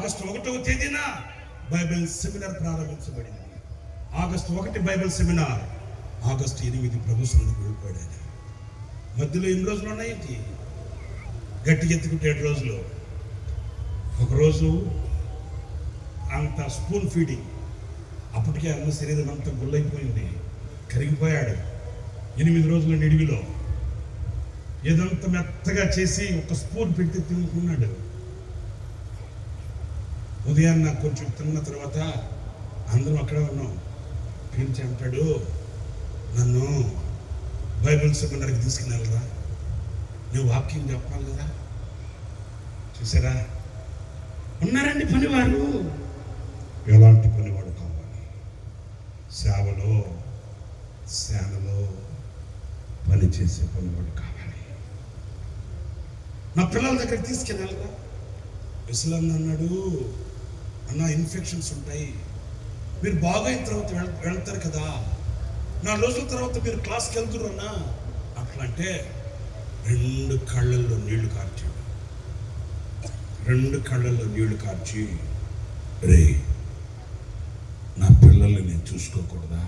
August 1వ తేదీన Bible seminar ప్రారంభించబడింది. ఆగస్టు 1 బైబిల్ సెమినార్, ఆగస్టు 8 ప్రభు సన్నిధికి వెళ్ళిపోయాడు. మధ్యలో ఎన్ని రోజులు ఉన్నాయేంటి? గట్టిగా ఎత్తుకుంటే 7 రోజులు. ఒకరోజు అంత స్పూన్ ఫీడింగ్, అప్పటికే అన్న శరీరం అంతా గుల్లైపోయింది, కరిగిపోయాడు. 8 రోజుల నిడివిలో ఏదంతా మెత్తగా చేసి ఒక స్పూన్ పెట్టి తినుకున్నాడు. ఉదయాన్న కొంచెం తిన్న తర్వాత అందరం అక్కడే ఉన్నాం. పిలిచి అంటాడు, నన్ను బైబిల్ సెమినార్కి తీసుకుని నువ్వు వాక్యం చెప్పాలి కదా. చూసారా, ఉన్నారండి పనివారు. ఎలాంటి పనివాడు కావాలి? సేవలో సేనలో పనిచేసే పనివాడు కావాలి. నా పిల్లల దగ్గరికి తీసుకెళ్ళాలిరా. విసులన్న అన్నాడు, అన్న ఇన్ఫెక్షన్స్ ఉంటాయి, మీరు బాగైన తర్వాత వెళ్తారు కదా, 4 రోజుల తర్వాత మీరు క్లాస్కి వెళ్తురు అన్నా. అట్లా అంటే 2 కళ్ళల్లో నీళ్లు కార్చాడు. 2 కళ్ళల్లో నీళ్లు కార్చి, రే నా పిల్లల్ని నేను చూసుకోకూడదా?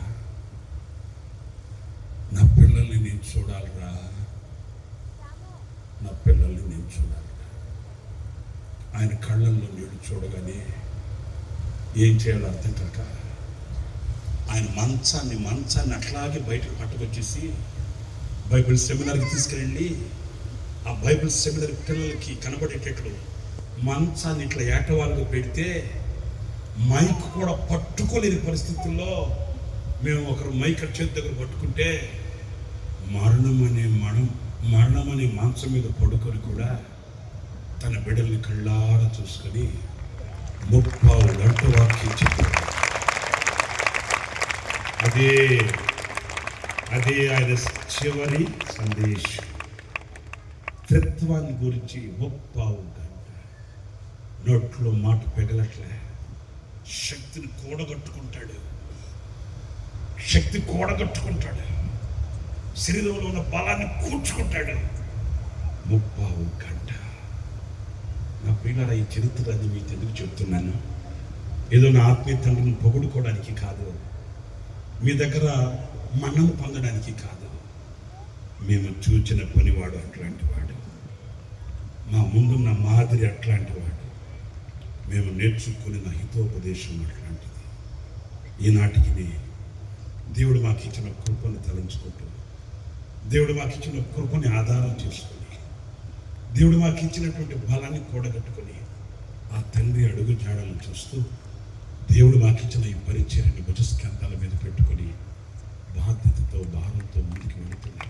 నా పిల్లల్ని నేను చూడాలిరా, నా పిల్లల్ని నేను చూడాలి. ఆయన కళ్ళల్లో నీళ్లు చూడగానే ఏం చేయాలో అర్థం కాక ఆయన మంచాన్ని అట్లాగే బయటకు పట్టుకొచ్చేసి బైబిల్ సెమినార్కి తీసుకెళ్ళి ఆ బైబిల్ సెమినార్ పిల్లలకి కనబడేటట్లు మంచాన్ని ఇట్లా ఏటవాళ్ళగా పెడితే మైక్ కూడా పట్టుకోలేని పరిస్థితుల్లో మేము ఒకరు మైక్ చేతి దగ్గర పట్టుకుంటే మరణమనే మాంసం మీద పడుకొని కూడా తన బిడ్డల్ని కళ్ళారా చూసుకొని 30 గంటల వాక్యం చెప్పాడు. అదే ఆయన చివరి సందేశం. త్రిత్వాన్ని గురించి 30 గంట నోట్లో మాట పెగలట్లే. శక్తి కూడగట్టుకుంటాడు. శరీరంలో ఉన్న బలాన్ని కూర్చుకుంటాడు. 30 గంట. నా పిల్లల ఈ చరిత్రని మీకు ఎందుకు చెప్తున్నాను? ఏదో నా ఆత్మీయ తండ్రిని పొగుడుకోవడానికి కాదు, మీ దగ్గర మన్నను పొందడానికి కాదు. మేము చూచిన పనివాడు అట్లాంటి వాడు, మా ముందున్న మాదిరి అట్లాంటి వాడు, మేము నేర్చుకున్న హితోపదేశం అట్లాంటిది. ఈనాటికి దేవుడు మాకు ఇచ్చిన కృపను తలంచుకుంటూ, దేవుడు మాకు ఇచ్చిన కృపని ఆధారం చేసుకొని, దేవుడు మాకు ఇచ్చినటువంటి బలాన్ని కూడగట్టుకొని ఆ తండ్రి అడుగు జాడలను చూస్తూ దేవుడు మాకు ఇచ్చిన ఈ పరిచయాన్ని భుజస్కంధాల మీద పెట్టుకొని బాధ్యతతో భారంతో ముందుకు వెళుతున్నాం.